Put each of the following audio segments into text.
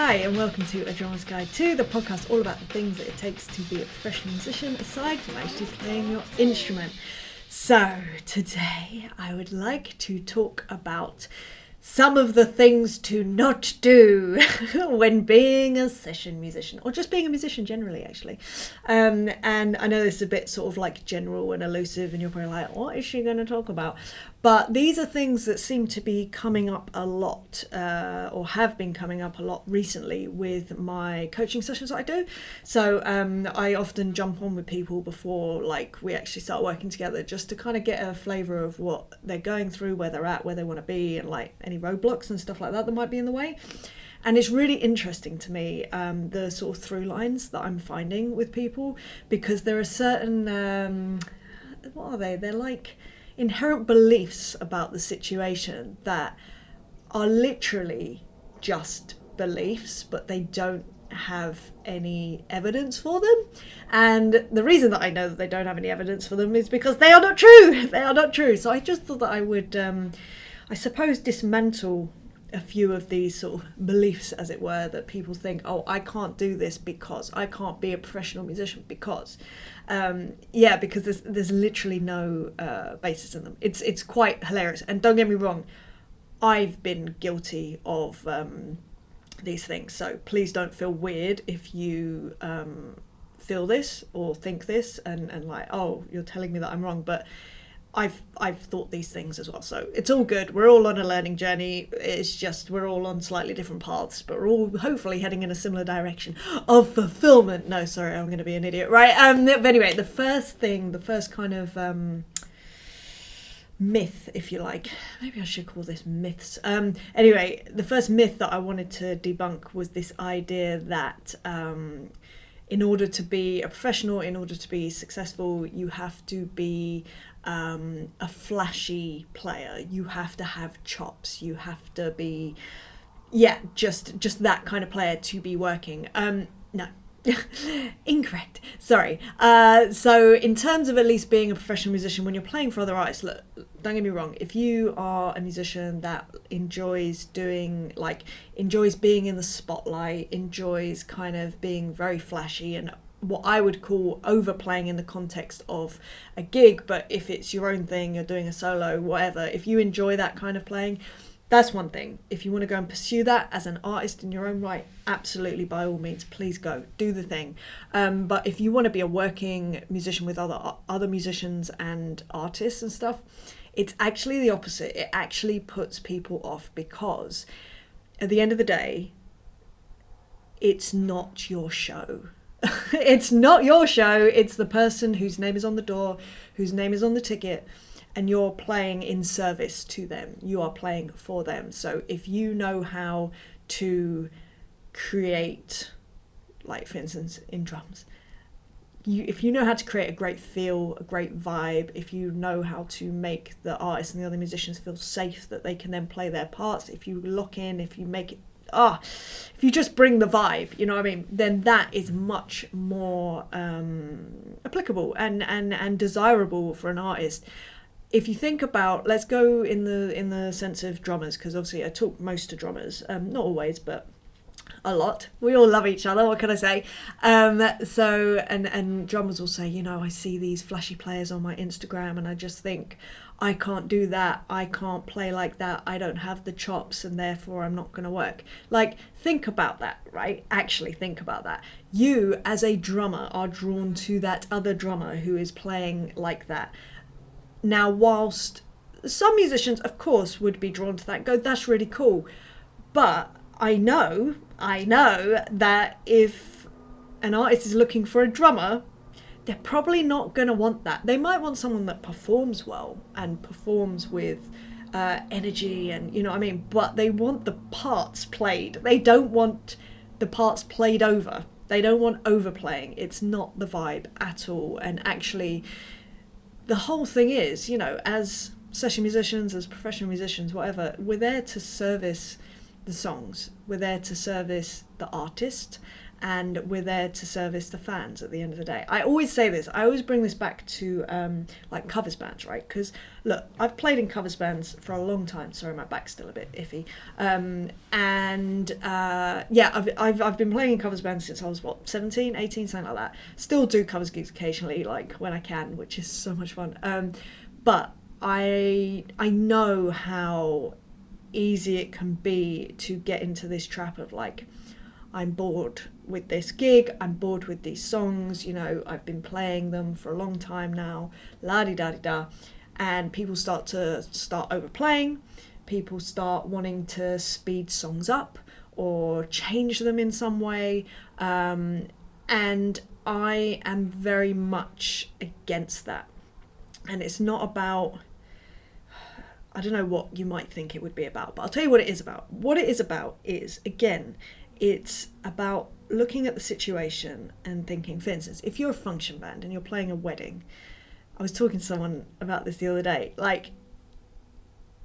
Hi, and welcome to A Drummer's Guide to, the podcast all about the things that it takes to be a professional musician, aside from actually playing your instrument. So, today I would like to talk about some of the things to not do when being a session musician, or just being a musician generally, actually. And I know this is a bit sort of like general and elusive, and you're probably like, what is she going to talk about? But these are things that seem to be coming up a lot, or have been coming up a lot recently with my coaching sessions that I do. So I often jump on with people before like we actually start working together, just to kind of get a flavour of what they're going through, where they're at, where they want to be, and like any roadblocks and stuff like that might be in the way. And it's really interesting to me, the sort of through lines that I'm finding with people, because there are certain, what are they? They're like inherent beliefs about the situation that are literally just beliefs, but they don't have any evidence for them. And the reason that I know that they don't have any evidence for them is because they are not true. They are not true. So I just thought that I would, I suppose, dismantle a few of these sort of beliefs, as it were, that people think, oh, I can't do this because I can't be a professional musician because because there's literally no basis in them. It's quite hilarious, and don't get me wrong, I've been guilty of these things, so please don't feel weird if you feel this or think this and like, oh, you're telling me that I'm wrong, but I've thought these things as well, so it's all good. We're all on a learning journey. It's just we're all on slightly different paths, but we're all hopefully heading in a similar direction of fulfillment. No, sorry, I'm going to be an idiot, right? But anyway, the first kind of myth, if you like, maybe I should call this myths. Anyway, the first myth that I wanted to debunk was this idea that in order to be a professional, in order to be successful, you have to be a flashy player. You have to have chops. You have to be, just that kind of player to be working. No. Incorrect. Sorry. So in terms of at least being a professional musician, when you're playing for other artists, look, don't get me wrong, if you are a musician that enjoys being in the spotlight, enjoys kind of being very flashy and what I would call overplaying in the context of a gig, but if it's your own thing, you're doing a solo, whatever, if you enjoy that kind of playing, that's one thing. If you want to go and pursue that as an artist in your own right, absolutely, by all means, please go, do the thing. But if you want to be a working musician with other musicians and artists and stuff, it's actually the opposite. It actually puts people off, because at the end of the day, it's not your show. It's not your show. It's the person whose name is on the door, whose name is on the ticket, and you're playing in service to them. You are playing for them. So if you know how to create, like for instance in drums, if you know how to create a great feel, a great vibe, if you know how to make the artists and the other musicians feel safe that they can then play their parts, if you lock in, if you make it, if you just bring the vibe, you know what I mean, then that is much more applicable and desirable for an artist. If you think about, let's go in the sense of drummers, because obviously I talk most to drummers, not always, but a lot. We all love each other, what can I say? So drummers will say, I see these flashy players on my Instagram and I just think, I can't do that, I can't play like that, I don't have the chops, and therefore I'm not going to work. Like, think about that, right? Actually think about that. You, as a drummer, are drawn to that other drummer who is playing like that. Now, whilst some musicians, of course, would be drawn to that and go, that's really cool. But I know that if an artist is looking for a drummer, they're probably not going to want that. They might want someone that performs well and performs with energy and, you know what I mean? But they want the parts played. They don't want the parts played over. They don't want overplaying. It's not the vibe at all. And actually, the whole thing is, as session musicians, as professional musicians, whatever, we're there to service the songs. We're there to service the artist. and we're there to service the fans at the end of the day. I always say this, I always bring this back to like covers bands, right? Because look, I've played in covers bands for a long time. Sorry, my back's still a bit iffy. I've been playing in covers bands since I was 17, 18, something like that. Still do covers gigs occasionally, like when I can, which is so much fun. But I know how easy it can be to get into this trap of like, I'm bored with this gig, I'm bored with these songs, you know, I've been playing them for a long time now, la-di-da-di-da, and people start overplaying, people start wanting to speed songs up or change them in some way, and I am very much against that. And it's not about, I don't know what you might think it would be about, but I'll tell you what it is about. What it is about is, again, it's about looking at the situation and thinking, for instance, if you're a function band and you're playing a wedding, I was talking to someone about this the other day, like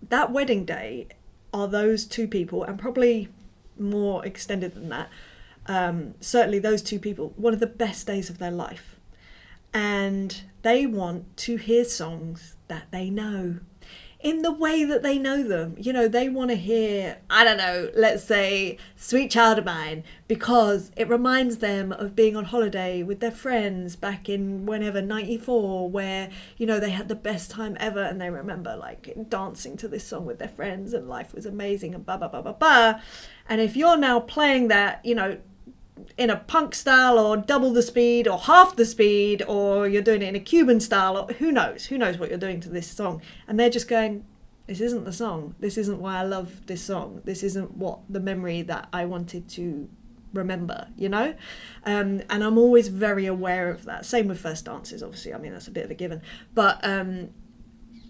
that wedding day are those two people, and probably more extended than that, certainly those two people, one of the best days of their life. And they want to hear songs that they know in the way that they know them. You know, they want to hear, I don't know, let's say Sweet Child of Mine, because it reminds them of being on holiday with their friends back in whenever, 94, where, you know, they had the best time ever and they remember like dancing to this song with their friends and life was amazing and blah, blah, blah, blah, blah. And if you're now playing that, you know, in a punk style or double the speed or half the speed, or you're doing it in a Cuban style, or who knows what you're doing to this song, and they're just going, this isn't the song, this isn't why I love this song, this isn't what the memory that I wanted to remember, you know. And I'm always very aware of that. Same with first dances, obviously, I mean that's a bit of a given, but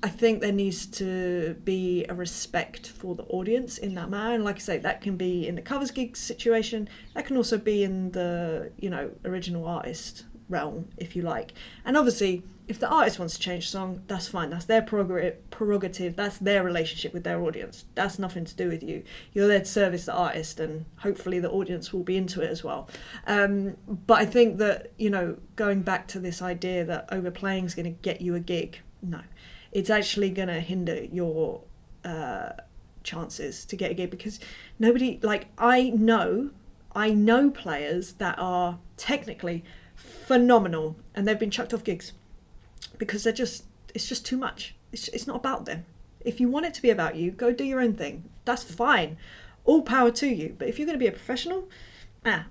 I think there needs to be a respect for the audience in that matter. And like I say, that can be in the covers gig situation. That can also be in the, you know, original artist realm, if you like. And obviously, if the artist wants to change the song, that's fine. That's their prerogative. That's their relationship with their audience. That's nothing to do with you. You're there to service the artist, and hopefully the audience will be into it as well. But I think that, you know, going back to this idea that overplaying is going to get you a gig, no. It's actually going to hinder your chances to get a gig, because nobody, like, I know players that are technically phenomenal and they've been chucked off gigs because it's just too much. It's not about them. If you want it to be about you, go do your own thing. That's fine. All power to you. But if you're going to be a professional, nah,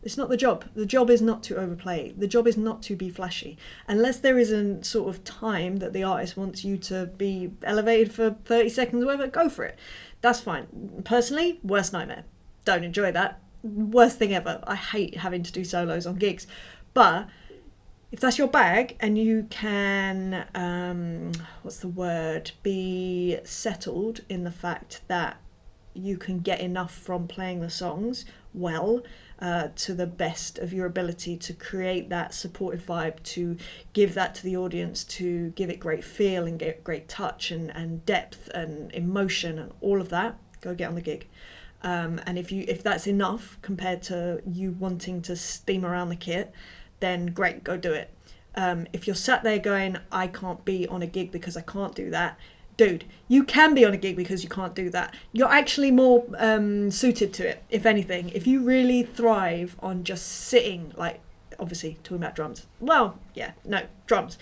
it's not the job. The job is not to overplay. The job is not to be flashy. Unless there is a sort of time that the artist wants you to be elevated for 30 seconds or whatever, go for it. That's fine. Personally, worst nightmare. Don't enjoy that. Worst thing ever. I hate having to do solos on gigs. But if that's your bag and you can, be settled in the fact that you can get enough from playing the songs well, to the best of your ability to create that supportive vibe, to give that to the audience, to give it great feel and get great touch and depth and emotion and all of that, go get on the gig. And if that's enough compared to you wanting to steam around the kit, then great, go do it. If you're sat there going, I can't be on a gig because I can't do that, dude, you can be on a gig because you can't do that. You're actually more suited to it, if anything. If you really thrive on just sitting, like, obviously, talking about drums. Well, yeah, no, drums.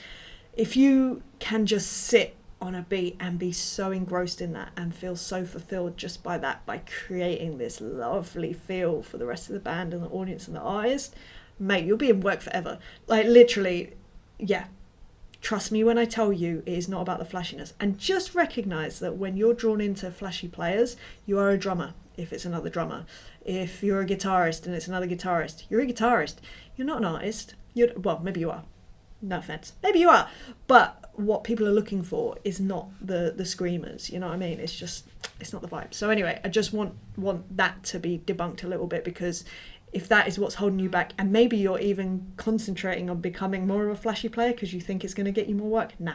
If you can just sit on a beat and be so engrossed in that and feel so fulfilled just by that, by creating this lovely feel for the rest of the band and the audience and the artist, mate, you'll be in work forever. Like, literally, yeah. Trust me when I tell you it is not about the flashiness. And just recognise that when you're drawn into flashy players, you are a drummer if it's another drummer. If you're a guitarist and it's another guitarist, you're a guitarist. You're not an artist. Well, maybe you are. No offence. Maybe you are. But what people are looking for is not the screamers. You know what I mean? It's not the vibe. So anyway, I just want that to be debunked a little bit, because if that is what's holding you back, and maybe you're even concentrating on becoming more of a flashy player because you think it's going to get you more work, nah,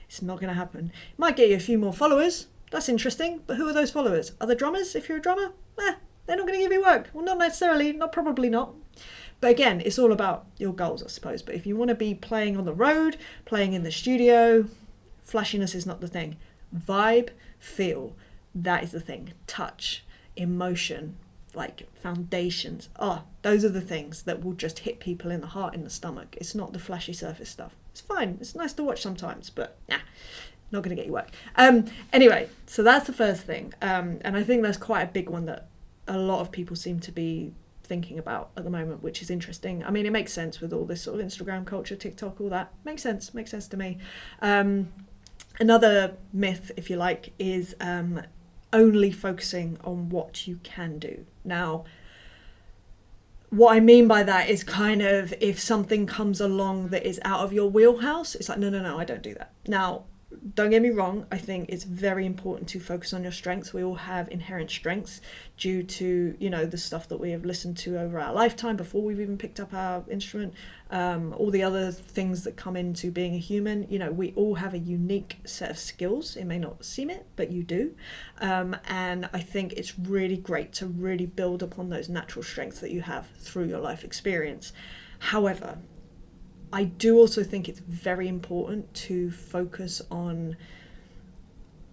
it's not going to happen. It might get you a few more followers, that's interesting, but who are those followers? Other drummers? If you're a drummer, they're not going to give you work. Well, not necessarily, probably not. But again, it's all about your goals, I suppose. But if you want to be playing on the road, playing in the studio, flashiness is not the thing. Vibe, feel, that is the thing. Touch, emotion, like foundations. Those are the things that will just hit people in the heart, in the stomach. It's not the flashy surface stuff. It's fine. It's nice to watch sometimes, but not going to get you work. Anyway, so that's the first thing. And I think that's quite a big one that a lot of people seem to be thinking about at the moment, which is interesting. I mean, it makes sense with all this sort of Instagram culture, TikTok, all that. Makes sense to me. Another myth, if you like, is only focusing on what you can do. Now, what I mean by that is kind of if something comes along that is out of your wheelhouse, it's like, no, I don't do that. Now, don't get me wrong, I think it's very important to focus on your strengths. We all have inherent strengths due to, the stuff that we have listened to over our lifetime before we've even picked up our instrument, all the other things that come into being a human. We all have a unique set of skills. It may not seem it, but you do. And I think it's really great to really build upon those natural strengths that you have through your life experience. However, I do also think it's very important to focus on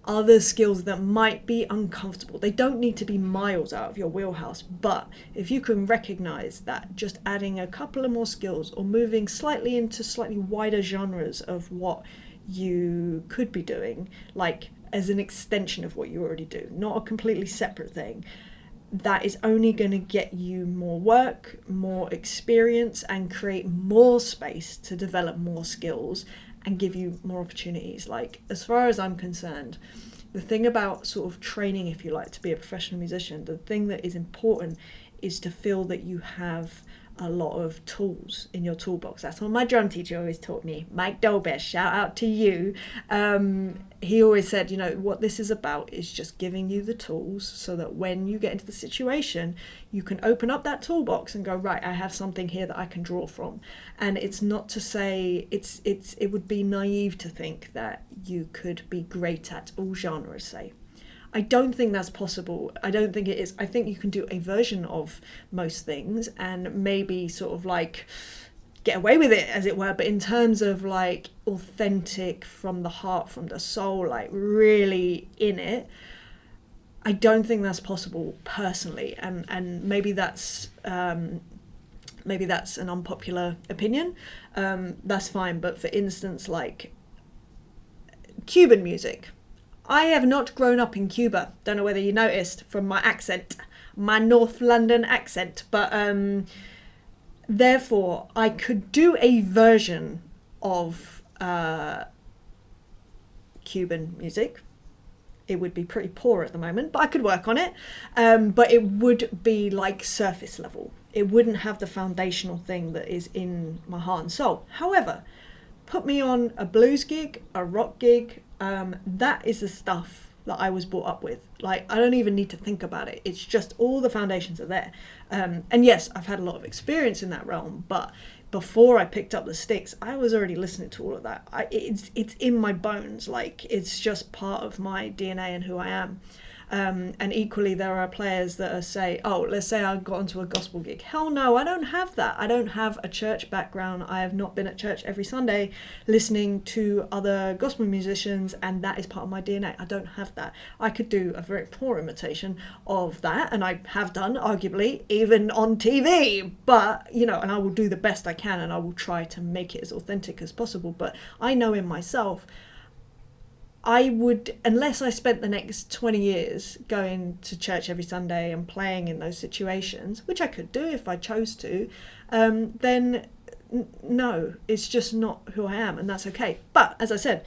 other skills that might be uncomfortable. They don't need to be miles out of your wheelhouse, but if you can recognize that just adding a couple of more skills or moving slightly into slightly wider genres of what you could be doing, like as an extension of what you already do, not a completely separate thing, that is only going to get you more work, more experience, and create more space to develop more skills and give you more opportunities. Like, as far as I'm concerned, the thing about sort of training, if you like, to be a professional musician, the thing that is important is to feel that you have a lot of tools in your toolbox. That's what my drum teacher always taught me. Mike Dolbesh, shout out to you. He always said, what this is about is just giving you the tools so that when you get into the situation, you can open up that toolbox and go, right, I have something here that I can draw from. And it's not to say, it would be naive to think that you could be great at all genres, say. I don't think that's possible. I don't think it is. I think you can do a version of most things and maybe sort of like get away with it, as it were. But in terms of like authentic, from the heart, from the soul, like really in it, I don't think that's possible personally. And maybe that's an unpopular opinion. That's fine. But for instance, like Cuban music. I have not grown up in Cuba. Don't know whether you noticed from my accent, my North London accent, but therefore I could do a version of Cuban music. It would be pretty poor at the moment, but I could work on it. But it would be like surface level. It wouldn't have the foundational thing that is in my heart and soul. However, put me on a blues gig, a rock gig, that is the stuff that I was brought up with. Like, I don't even need to think about it. It's just all the foundations are there. And yes, I've had a lot of experience in that realm, but before I picked up the sticks, I was already listening to all of that. It's in my bones. Like, it's just part of my DNA and who I am. And equally, there are players that say, let's say I got onto a gospel gig. Hell no, I don't have that. I don't have a church background. I have not been at church every Sunday listening to other gospel musicians, and that is part of my DNA. I don't have that. I could do a very poor imitation of that, and I have done, arguably, even on TV. But, and I will do the best I can, and I will try to make it as authentic as possible. But I know in myself, I would, unless I spent the next 20 years going to church every Sunday and playing in those situations, which I could do if I chose to, then no, it's just not who I am, and that's okay. But as I said,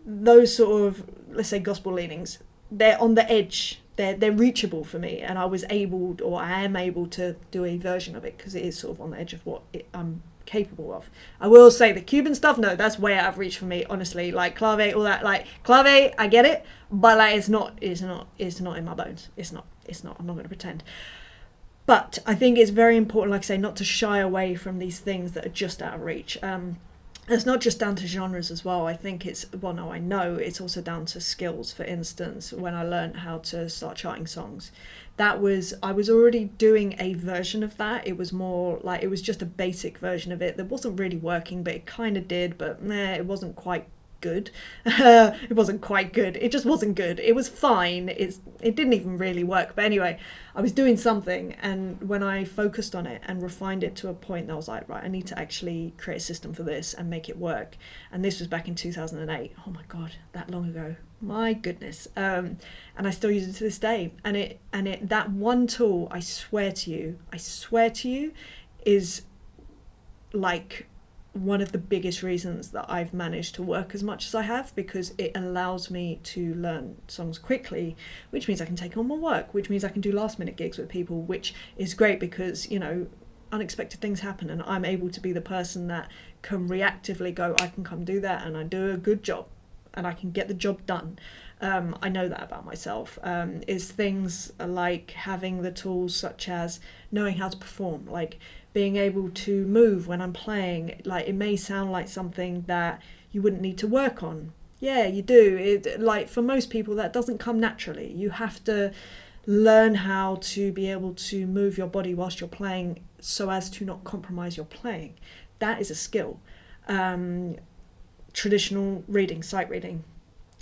those sort of, let's say, gospel leanings, they're on the edge. They're reachable for me, and I am able to do a version of it because it is sort of on the edge of what I'm capable of. I will say the Cuban stuff, no, that's way out of reach for me, honestly. Like clave, all that, like clave, I get it, but like it's not in my bones. It's not. I'm not going to pretend. But I think it's very important, like I say, not to shy away from these things that are just out of reach. It's not just down to genres as well. I think it's, well, no, I know it's also down to skills. For instance, when I learned how to start charting songs, I was already doing a version of that. It was more like, it was just a basic version of it that wasn't really working, but it kind of did, but it wasn't quite good. It wasn't quite good. It just wasn't good. It was fine. It didn't even really work. But anyway, I was doing something, and when I focused on it and refined it to a point that I was like, right, I need to actually create a system for this and make it work. And this was back in 2008. Oh my God, that long ago. My goodness. And I still use it to this day. And it that one tool, I swear to you, is like one of the biggest reasons that I've managed to work as much as I have, because it allows me to learn songs quickly, which means I can take on more work, which means I can do last minute gigs with people, which is great because, you know, unexpected things happen and I'm able to be the person that can reactively go, I can come do that and I do a good job and I can get the job done. I know that about myself. Is things like having the tools such as knowing how to perform, like being able to move when I'm playing. Like, it may sound like something that you wouldn't need to work on. Yeah, you do. Like, for most people, that doesn't come naturally. You have to learn how to be able to move your body whilst you're playing so as to not compromise your playing. That is a skill. Traditional reading, sight reading,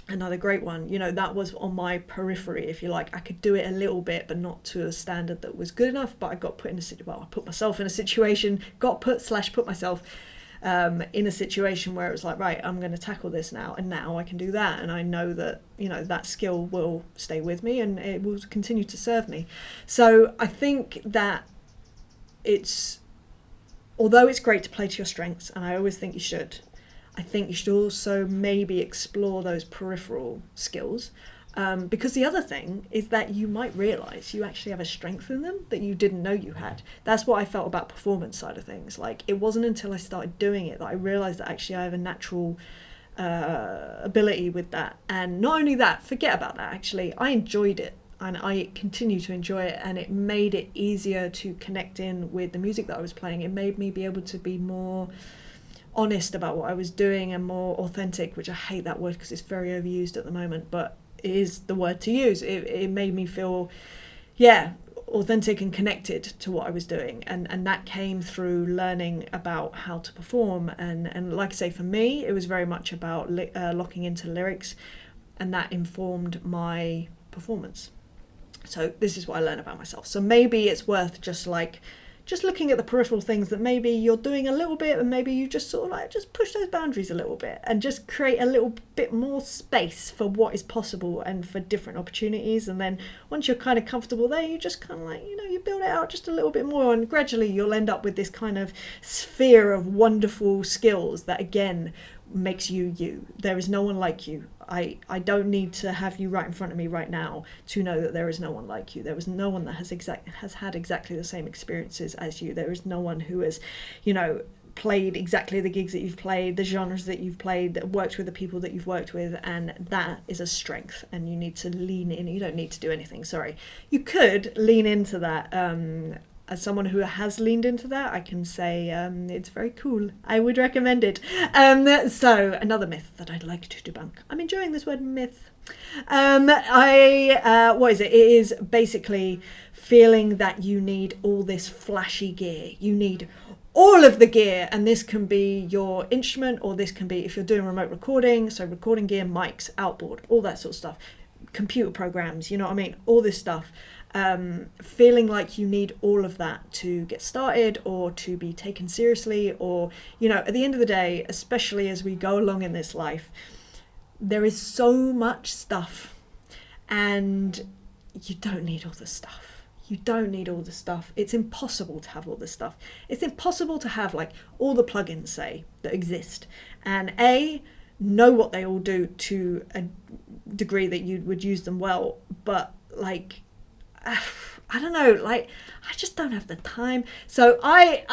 another great one. You know, that was on my periphery, if you like. I could do it a little bit, but not to a standard that was good enough. But I got put in I put myself in a situation, put myself in a situation where it was like, right, I'm going to tackle this now, and now I can do that, and I know that, you know, that skill will stay with me and it will continue to serve me. So I think that although it's great to play to your strengths, and I always think you should, I think you should also maybe explore those peripheral skills, because the other thing is that you might realise you actually have a strength in them that you didn't know you had. That's what I felt about performance side of things. Like, it wasn't until I started doing it that I realised that actually I have a natural ability with that. And not only that, forget about that, actually, I enjoyed it. And I continue to enjoy it, and it made it easier to connect in with the music that I was playing. It made me be able to be more honest about what I was doing and more authentic, which I hate that word because it's very overused at the moment, but it is the word to use. It made me feel, authentic and connected to what I was doing, and that came through learning about how to perform. And like I say, for me, it was very much about locking into lyrics, and that informed my performance. So this is what I learned about myself. So maybe it's worth just looking at the peripheral things that maybe you're doing a little bit, and maybe you just sort of like just push those boundaries a little bit and just create a little bit more space for what is possible and for different opportunities. And then once you're kind of comfortable there, you just kind of like, you know, you build it out just a little bit more, and gradually you'll end up with this kind of sphere of wonderful skills that again makes you you. There is no one like you. I don't need to have you right in front of me right now to know that there is no one like you. There is no one that has had exactly the same experiences as you. There is no one who has, you know, played exactly the gigs that you've played, the genres that you've played, that worked with the people that you've worked with, and that is a strength, and you need to lean in. You don't need to do anything, sorry. You could lean into that. As someone who has leaned into that, I can say it's very cool. I would recommend it. So another myth that I'd like to debunk. I'm enjoying this word myth. What is it? It is basically feeling that you need all this flashy gear. You need all of the gear, and this can be your instrument, or this can be if you're doing remote recording, so recording gear, mics, outboard, all that sort of stuff, computer programs, you know what I mean, all this stuff. Feeling like you need all of that to get started or to be taken seriously, or, you know, at the end of the day, especially as we go along in this life, there is so much stuff, and you don't need all the stuff. You don't need all the stuff. It's impossible to have all this stuff. It's impossible to have like all the plugins, say, that exist, and know what they all do to a degree that you would use them well, but like, I don't know, like, I just don't have the time. So I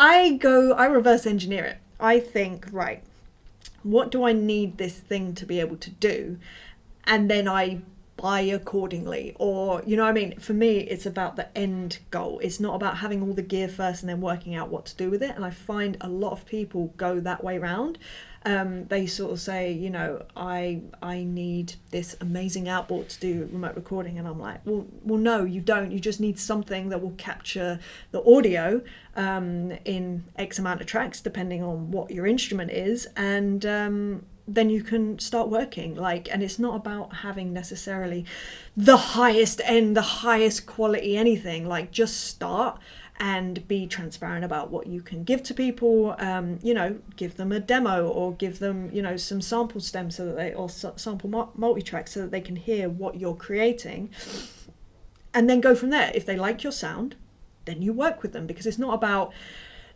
reverse engineer it. I think, right, what do I need this thing to be able to do? And then I buy accordingly, or you know what I mean. For me, it's about the end goal. It's not about having all the gear first and then working out what to do with it. And I find a lot of people go that way round. They sort of say, you know, I need this amazing outboard to do remote recording, and I'm like, well no, you don't. You just need something that will capture the audio in X amount of tracks, depending on what your instrument is, and then you can start working. Like, and it's not about having necessarily the highest end, the highest quality anything. Like, just start and be transparent about what you can give to people. You know, give them a demo, or give them, you know, some sample stems so that they, or sample multi-track so that they can hear what you're creating, and then go from there. If they like your sound, then you work with them, because it's not about,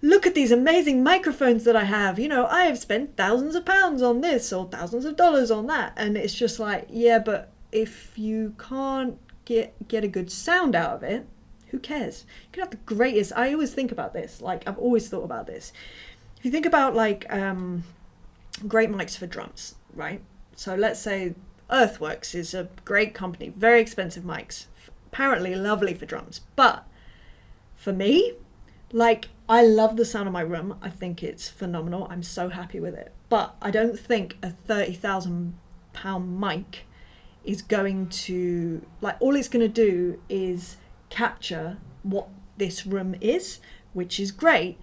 look at these amazing microphones that I have, you know, I have spent thousands of pounds on this or thousands of dollars on that. And it's just like, yeah, but if you can't get a good sound out of it, who cares? You can have the greatest. I always think about this, like, I've always thought about this. If you think about like great mics for drums, right? So let's say Earthworks is a great company, very expensive mics, apparently lovely for drums. But for me, like, I love the sound of my room. I think it's phenomenal. I'm so happy with it. But I don't think a £30,000 mic is going to, like, all it's going to do is capture what this room is, which is great.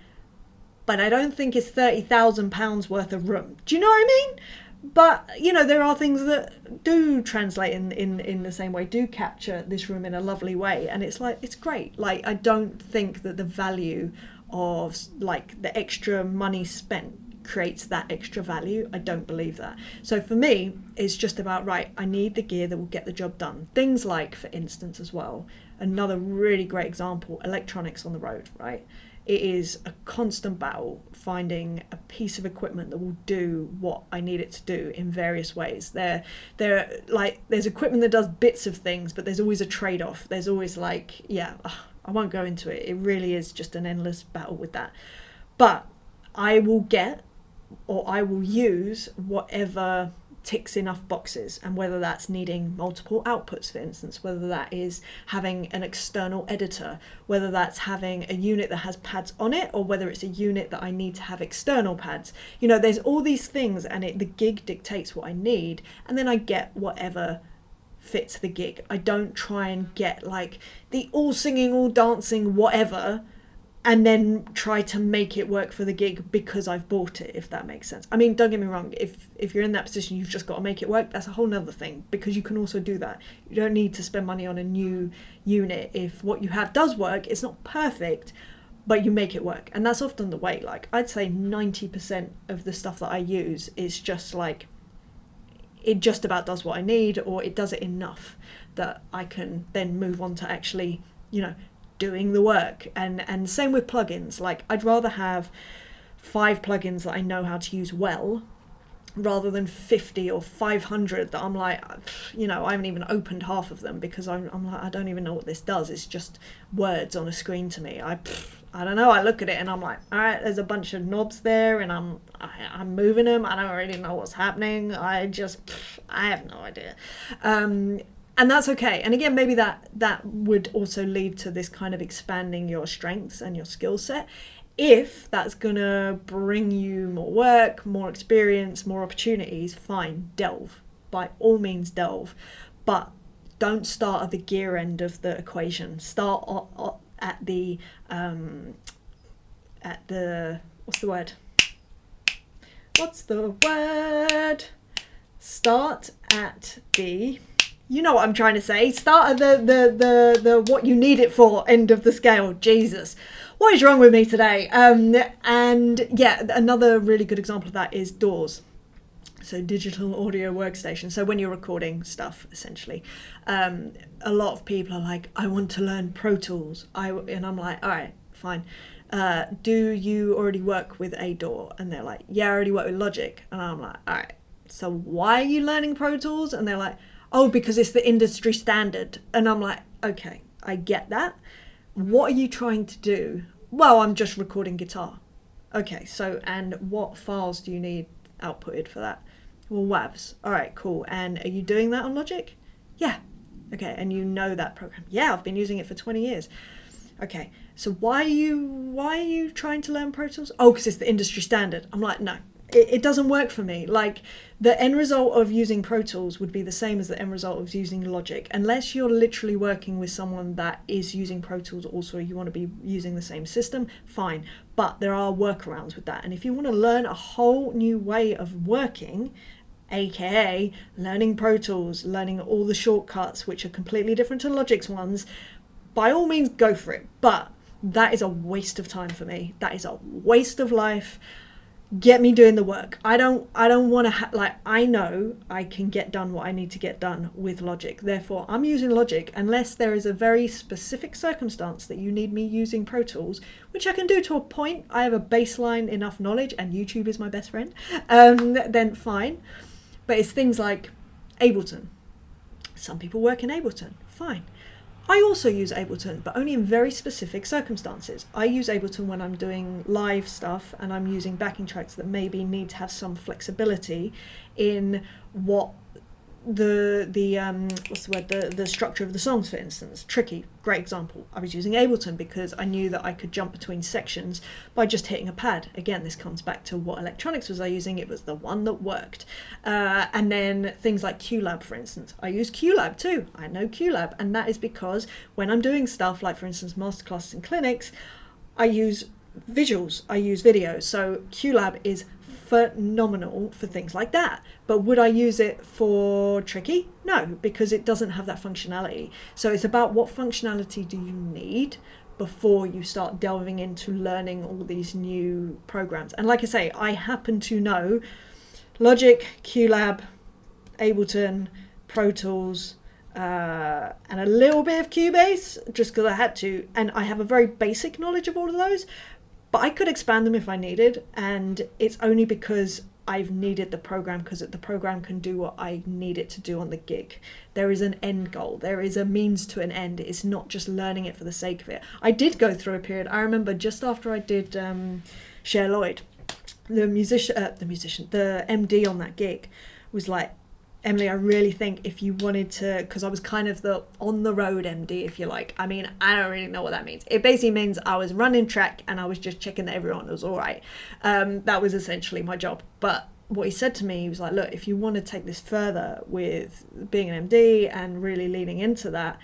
But I don't think it's £30,000 worth of room. Do you know what I mean? But, you know, there are things that do translate in the same way, do capture this room in a lovely way. And it's like, it's great. Like, I don't think that the value of, like, the extra money spent creates that extra value. I don't believe that. So for me, it's just about, right, I need the gear that will get the job done. Things like, for instance, as well, another really great example, electronics on the road, right? It is a constant battle finding a piece of equipment that will do what I need it to do in various ways. There's equipment that does bits of things, but there's always a trade-off. There's always like, yeah, I won't go into it. It really is just an endless battle with that. But I will get, or I will use whatever ticks enough boxes, and whether that's needing multiple outputs, for instance, whether that is having an external editor, whether that's having a unit that has pads on it, or whether it's a unit that I need to have external pads. You know, there's all these things, and the gig dictates what I need, and then I get whatever fits the gig. I don't try and get like the all singing, all dancing, whatever, and then try to make it work for the gig because I've bought it, if that makes sense. I mean, don't get me wrong, if you're in that position, you've just got to make it work. That's a whole nother thing, because you can also do that. You don't need to spend money on a new unit. If what you have does work, it's not perfect, but you make it work. And that's often the way. Like, I'd say 90% of the stuff that I use is just like, it just about does what I need, or it does it enough that I can then move on to actually, you know, doing the work. And same with plugins. Like, I'd rather have 5 plugins that I know how to use well, rather than 50 or 500 that I'm like, you know, I haven't even opened half of them, because I'm like, I don't even know what this does. It's just words on a screen to me. I don't know. I look at it and I'm like, all right, there's a bunch of knobs there, and I'm moving them. I don't really know what's happening. I have no idea. And that's okay. And again, maybe that would also lead to this kind of expanding your strengths and your skill set. If that's going to bring you more work, more experience, more opportunities, fine, delve. By all means, delve. But don't start at the gear end of the equation. Start at the what's the word? Start at the, you know what I'm trying to say. Start at the what you need it for end of the scale. Jesus, what is wrong with me today? And yeah, another really good example of that is DAWs. So digital audio workstation. So when you're recording stuff, essentially, a lot of people are like, I want to learn Pro Tools. And I'm like, all right, fine. Do you already work with a DAW? And they're like, yeah, I already work with Logic. And I'm like, all right, so why are you learning Pro Tools? And they're like, oh, because it's the industry standard. And I'm like, okay, I get that. What are you trying to do? Well, I'm just recording guitar. Okay, so, and what files do you need outputted for that? Well, WAVs. All right, cool. And are you doing that on Logic? Yeah. Okay, and you know that program. Yeah, I've been using it for 20 years. Okay, so why are you trying to learn Pro Tools? Oh, because it's the industry standard. I'm like, no, it doesn't work for me. Like, the end result of using Pro Tools would be the same as the end result of using Logic. Unless you're literally working with someone that is using Pro Tools also, you want to be using the same system, fine. But there are workarounds with that. And if you want to learn a whole new way of working, aka learning Pro Tools, learning all the shortcuts, which are completely different to Logic's ones, by all means go for it. But that is a waste of time for me. That is a waste of life. Get me doing the work. I don't want to I know I can get done what I need to get done with Logic. Therefore, I'm using Logic unless there is a very specific circumstance that you need me using Pro Tools, which I can do to a point. I have a baseline enough knowledge, and YouTube is my best friend. Then fine. But it's things like Ableton. Some people work in Ableton. Fine. I also use Ableton, but only in very specific circumstances. I use Ableton when I'm doing live stuff and I'm using backing tracks that maybe need to have some flexibility in what the structure of the songs, for instance. Tricky, great example. I was using Ableton because I knew that I could jump between sections by just hitting a pad. Again, this comes back to what electronics was I using. It was the one that worked. And then things like QLab, for instance. I use QLab too. I know QLab, and that is because when I'm doing stuff like, for instance, masterclasses and clinics, I use visuals, I use videos. So QLab is phenomenal for things like that. But would I use it for Tricky? No, because it doesn't have that functionality. So it's about what functionality do you need before you start delving into learning all these new programs. And like I say, I happen to know Logic, QLab, Ableton, Pro Tools, and a little bit of Cubase, just because I had to. And I have a very basic knowledge of all of those. But I could expand them if I needed, and it's only because I've needed the program, because the program can do what I need it to do on the gig. There is an end goal. There is a means to an end. It's not just learning it for the sake of it. I did go through a period. I remember just after I did Cher Lloyd, the MD on that gig was like, Emily, I really think if you wanted to, because I was kind of the on-the-road MD, if you like. I mean, I don't really know what that means. It basically means I was running track and I was just checking that everyone was all right. That was essentially my job. But what he said to me, he was like, look, if you want to take this further with being an MD and really leaning into that,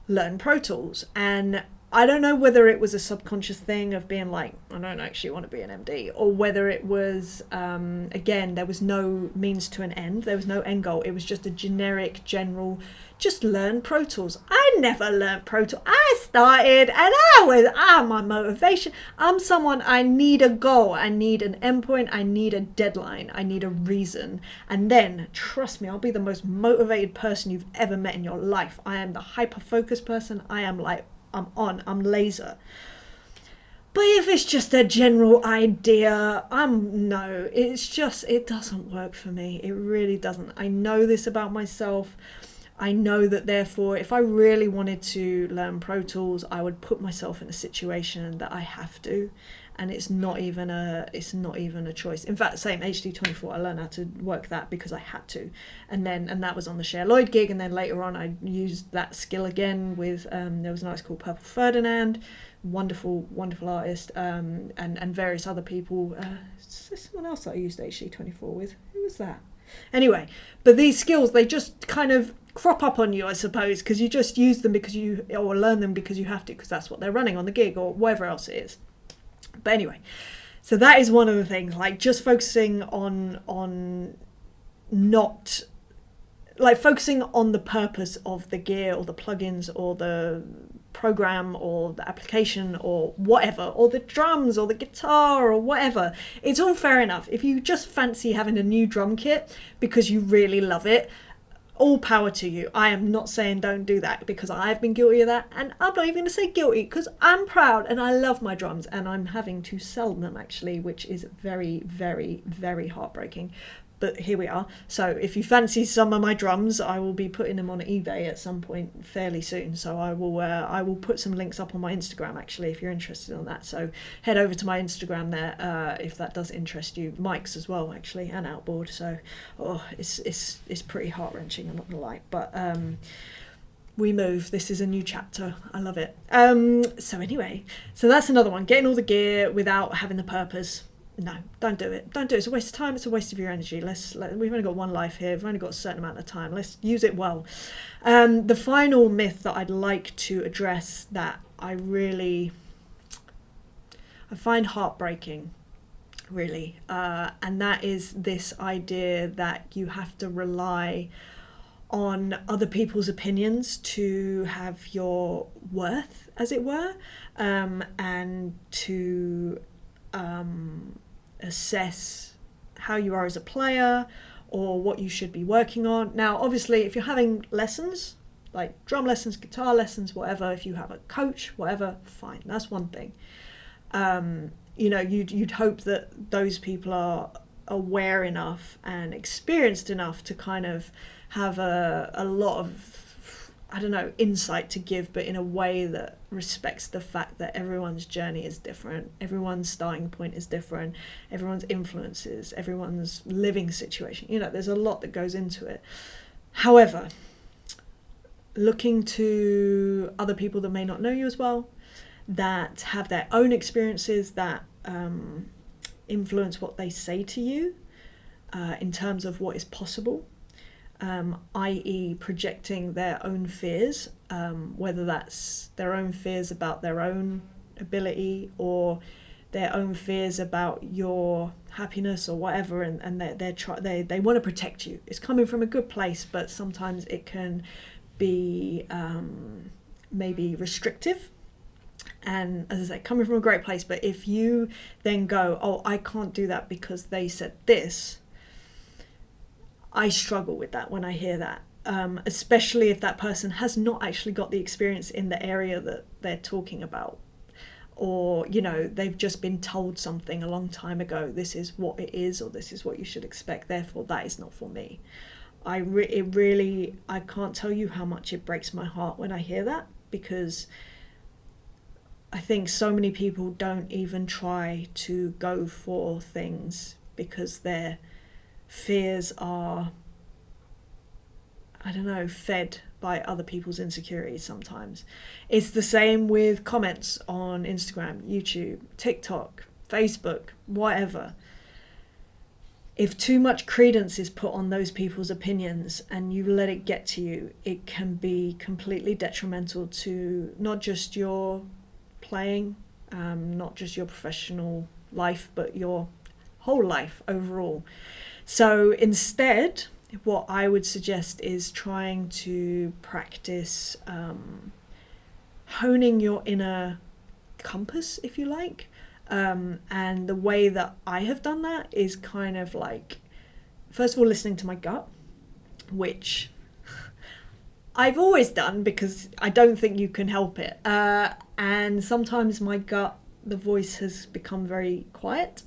learn Pro Tools. And I don't know whether it was a subconscious thing of being like, I don't actually want to be an MD, or whether it was, again, there was no means to an end. There was no end goal. It was just a generic, general, just learn Pro Tools. I never learned Pro Tools. I started and my motivation. I'm someone, I need a goal. I need an endpoint. I need a deadline. I need a reason. And then, trust me, I'll be the most motivated person you've ever met in your life. I am the hyper-focused person. I am like, I'm laser. But if it's just a general idea, no, it doesn't work for me. It really doesn't. I know this about myself. I know that therefore, if I really wanted to learn Pro Tools, I would put myself in a situation that I have to. And it's not even a choice. In fact, same HD24, I learned how to work that because I had to, and that was on the Cher Lloyd gig. And then later on, I used that skill again with there was an artist called Purple Ferdinand, wonderful artist, and various other people. Someone else that I used HD24 with. Who was that? Anyway, but these skills, they just kind of crop up on you, I suppose, because you just use them or learn them because you have to, because that's what they're running on the gig or whatever else it is. But anyway, so that is one of the things, like just focusing on not, like focusing on the purpose of the gear or the plugins or the program or the application or whatever, or the drums or the guitar or whatever. It's all fair enough. If you just fancy having a new drum kit because you really love it, all power to you. I am not saying don't do that, because I've been guilty of that, and I'm not even going to say guilty because I'm proud and I love my drums, and I'm having to sell them actually, which is very, very, very heartbreaking. But here we are. So if you fancy some of my drums, I will be putting them on eBay at some point fairly soon. So I will put some links up on my Instagram actually, if you're interested in that. So head over to my Instagram there if that does interest you. Mike's as well actually, and Outboard. So it's pretty heart wrenching, I'm not gonna lie. But we move. This is a new chapter. I love it. So anyway, so that's another one. Getting all the gear without having the purpose. No, don't do it. Don't do it. It's a waste of time. It's a waste of your energy. We've only got one life here. We've only got a certain amount of time. Let's use it well. The final myth that I'd like to address that I find heartbreaking, really, and that is this idea that you have to rely on other people's opinions to have your worth, as it were, and to assess how you are as a player or what you should be working on. Now, obviously, if you're having lessons, like drum lessons, guitar lessons, whatever, if you have a coach, whatever, fine, that's one thing. You know, you'd hope that those people are aware enough and experienced enough to kind of have a lot of, I don't know, insight to give, but in a way that respects the fact that everyone's journey is different, everyone's starting point is different, everyone's influences, everyone's living situation. You know, there's a lot that goes into it. However, looking to other people that may not know you as well, that have their own experiences that influence what they say to you in terms of what is possible, i.e. projecting their own fears, whether that's their own fears about their own ability or their own fears about your happiness or whatever, and they want to protect you. It's coming from a good place, but sometimes it can be maybe restrictive. And as I say, coming from a great place, but if you then go, oh, I can't do that because they said this, I struggle with that when I hear that, especially if that person has not actually got the experience in the area that they're talking about, or, you know, they've just been told something a long time ago, this is what it is, or this is what you should expect, therefore that is not for me. I can't tell you how much it breaks my heart when I hear that, because I think so many people don't even try to go for things because their fears are, I don't know, fed by other people's insecurities sometimes. It's the same with comments on Instagram, YouTube, TikTok, Facebook, whatever. If too much credence is put on those people's opinions and you let it get to you, it can be completely detrimental to not just your playing, not just your professional life, but your whole life overall. So instead, what I would suggest is trying to practice honing your inner compass, if you like. And the way that I have done that is kind of like, first of all, listening to my gut, which I've always done because I don't think you can help it. And sometimes my gut, the voice has become very quiet.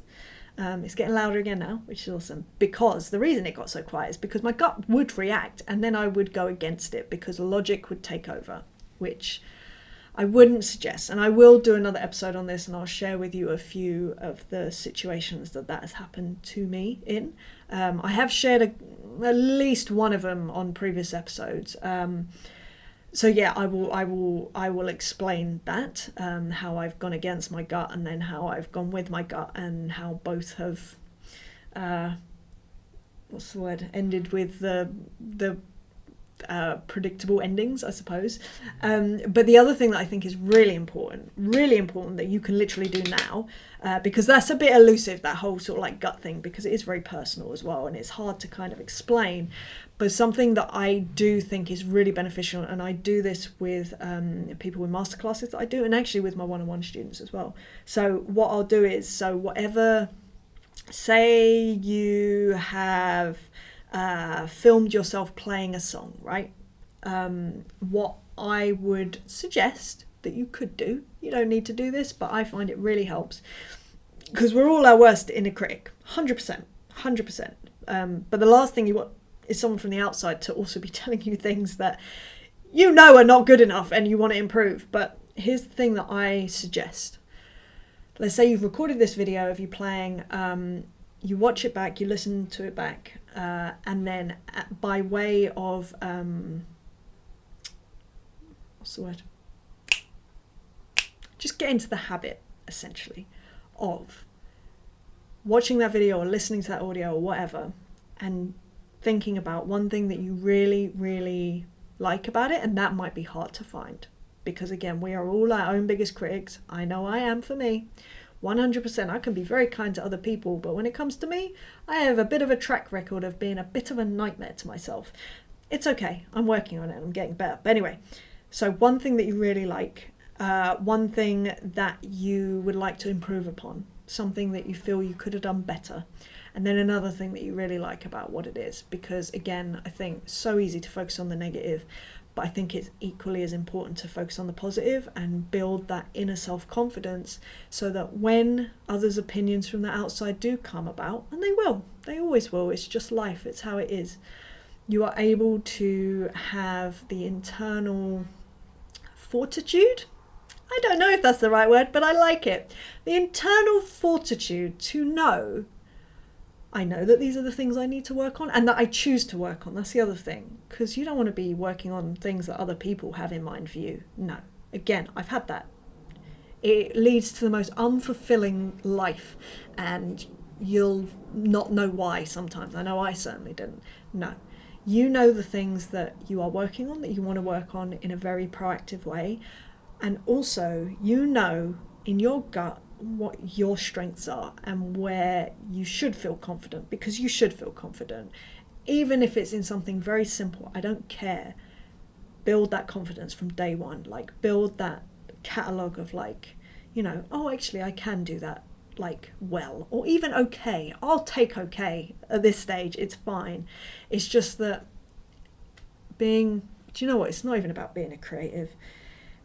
It's getting louder again now, which is awesome, because the reason it got so quiet is because my gut would react and then I would go against it because logic would take over, which I wouldn't suggest. And I will do another episode on this and I'll share with you a few of the situations that has happened to me in. I have shared at least one of them on previous episodes. So yeah, I will explain that, how I've gone against my gut and then how I've gone with my gut, and how both have, ended with the predictable endings, I suppose. But the other thing that I think is really important that you can literally do now, because that's a bit elusive, that whole sort of like gut thing, because it is very personal as well and it's hard to kind of explain. But something that I do think is really beneficial, and I do this with people with masterclasses that I do, and actually with my one-on-one students as well. So what I'll do is, say you have filmed yourself playing a song, right? What I would suggest that you could do, you don't need to do this, but I find it really helps, because we're all our worst inner critic, 100%. But the last thing you want is someone from the outside to also be telling you things that you know are not good enough and you want to improve. But here's the thing that I suggest. Let's say you've recorded this video of you playing, you watch it back, you listen to it back, and then by way of what's the word? Just get into the habit, essentially, of watching that video or listening to that audio or whatever, and thinking about one thing that you really, really like about it. And that might be hard to find, because again, we are all our own biggest critics. I know I am for me. 100%. I can be very kind to other people, but when it comes to me, I have a bit of a track record of being a bit of a nightmare to myself. It's okay. I'm working on it. I'm getting better. But anyway, so one thing that you really like, one thing that you would like to improve upon, something that you feel you could have done better, and then another thing that you really like about what it is. Because again, I think it's so easy to focus on the negative, but I think it's equally as important to focus on the positive and build that inner self-confidence, so that when others' opinions from the outside do come about, and they always will, it's just life, it's how it is, you are able to have the internal fortitude. I don't know if that's the right word, but I like it. The internal fortitude to know, I know that these are the things I need to work on, and that I choose to work on. That's the other thing, because you don't want to be working on things that other people have in mind for you. No. Again, I've had that. It leads to the most unfulfilling life, and you'll not know why sometimes. I know I certainly didn't. No. You know the things that you are working on, that you want to work on in a very proactive way. And also, you know in your gut what your strengths are and where you should feel confident, because you should feel confident. Even if it's in something very simple, I don't care. Build that confidence from day one. Like, build that catalogue of like, you know, oh, actually I can do that, like, well, or even okay. I'll take okay at this stage, it's fine. It's just that do you know what, it's not even about being a creative.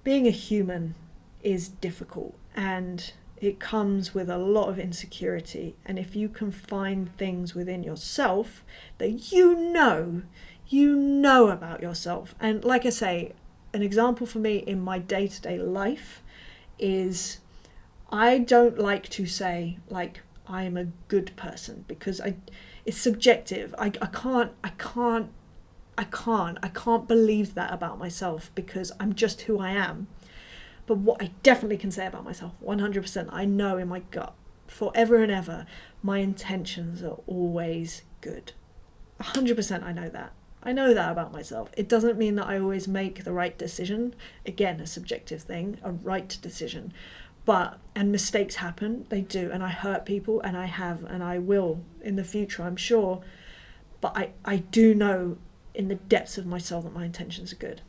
Being a human is difficult, and it comes with a lot of insecurity. And if you can find things within yourself that you know about yourself, and like I say, an example for me in my day-to-day life is, I don't like to say like I am a good person, because it's subjective. I can't believe that about myself, because I'm just who I am. But what I definitely can say about myself, 100%, I know in my gut, forever and ever, my intentions are always good. 100% I know that. I know that about myself. It doesn't mean that I always make the right decision. Again, a subjective thing, a right decision. And mistakes happen, they do. And I hurt people, and I have, and I will in the future, I'm sure. But I do know in the depths of my soul that my intentions are good.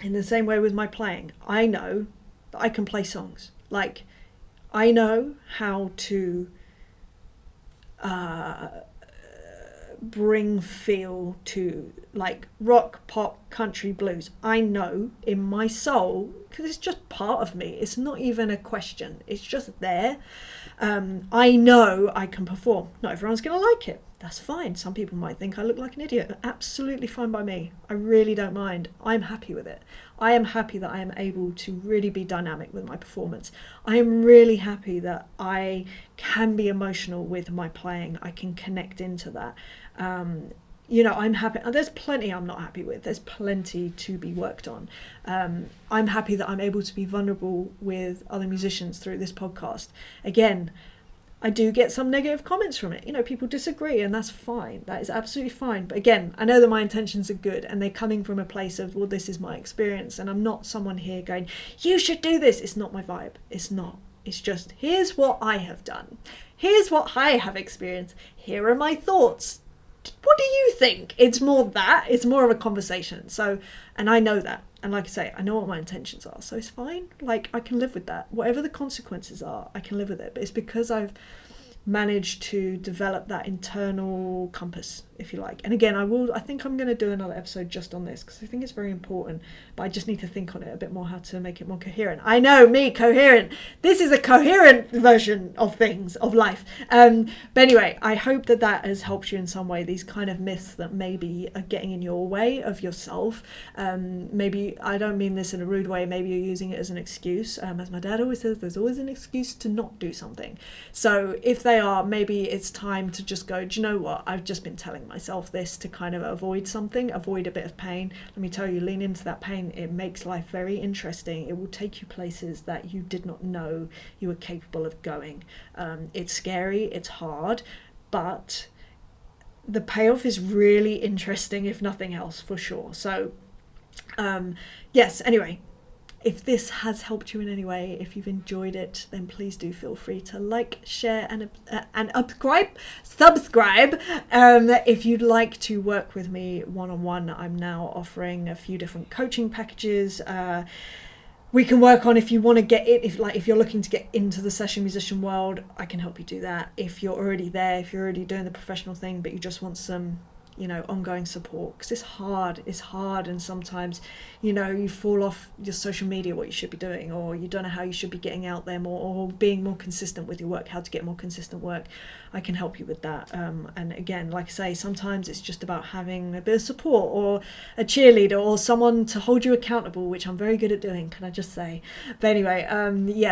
In the same way with my playing, I know that I can play songs. Like, I know how to bring feel to like rock, pop, country, blues. I know in my soul, because it's just part of me. It's not even a question. It's just there. I know I can perform. Not everyone's going to like it. That's fine. Some people might think I look like an idiot. Absolutely fine by me. I really don't mind. I'm happy with it. I am happy that I am able to really be dynamic with my performance. I am really happy that I can be emotional with my playing. I can connect into that. You know, I'm happy. And there's plenty I'm not happy with. There's plenty to be worked on. I'm happy that I'm able to be vulnerable with other musicians through this podcast. Again, I do get some negative comments from it. You know, people disagree, and that's fine. That is absolutely fine. But again, I know that my intentions are good, and they're coming from a place of, well, this is my experience, and I'm not someone here going, you should do this. It's not my vibe. It's not. It's just, here's what I have done. Here's what I have experienced. Here are my thoughts. What do you think? It's more that. It's more of a conversation. So, and I know that. And like I say, I know what my intentions are. So it's fine. Like, I can live with that. Whatever the consequences are, I can live with it. But it's because I've managed to develop that internal compass, if you like. And again, I think I'm going to do another episode just on this, because I think it's very important, but I just need to think on it a bit more, how to make it more coherent. I know, me, coherent. This is a coherent version of things, of life. But anyway, I hope that has helped you in some way, these kind of myths that maybe are getting in your way of yourself. Maybe, I don't mean this in a rude way, maybe you're using it as an excuse. As my dad always says, there's always an excuse to not do something. So if they they are, maybe it's time to just go, do you know what? I've just been telling myself this to kind of avoid something, avoid a bit of pain. Let me tell you, lean into that pain. It makes life very interesting. It will take you places that you did not know you were capable of going. It's scary, it's hard, but the payoff is really interesting, if nothing else, for sure. So yes, anyway, if this has helped you in any way, if you've enjoyed it, then please do feel free to like, share, and subscribe. If you'd like to work with me one-on-one, I'm now offering a few different coaching packages. We can work on, if you want to get it, if you're looking to get into the session musician world, I can help you do that. If you're already there, if you're already doing the professional thing, but you just want some, ongoing support, because it's hard, and sometimes, you fall off your social media, what you should be doing, or you don't know how you should be getting out there more, or being more consistent with your work, how to get more consistent work. I can help you with that. And again, like I say, sometimes it's just about having a bit of support, or a cheerleader, or someone to hold you accountable, which I'm very good at doing, can I just say. But anyway,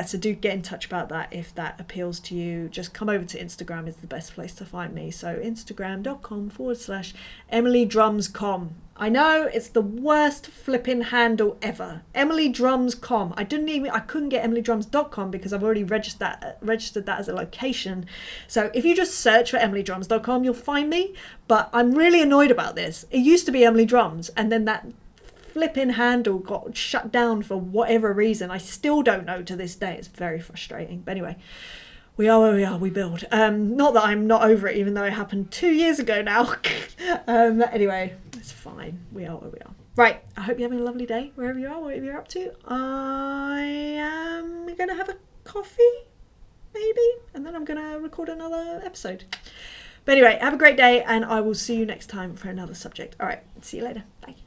so do get in touch about that if that appeals to you. Just come over to Instagram, is the best place to find me. So instagram.com/EmilyDrumsCom. I know it's the worst flipping handle ever. EmilyDrumsCom. I couldn't get EmilyDrums.com because I've already registered that as a location. So if you just search for EmilyDrums.com, you'll find me. But I'm really annoyed about this. It used to be Emily Drums, and then that flipping handle got shut down for whatever reason. I still don't know to this day. It's very frustrating. But anyway, we are where we are, we build. Not that I'm not over it, even though it happened 2 years ago now. Anyway, it's fine. We are where we are. Right, I hope you're having a lovely day, wherever you are, whatever you're up to. I am going to have a coffee, maybe, and then I'm going to record another episode. But anyway, have a great day, and I will see you next time for another subject. All right, see you later. Bye.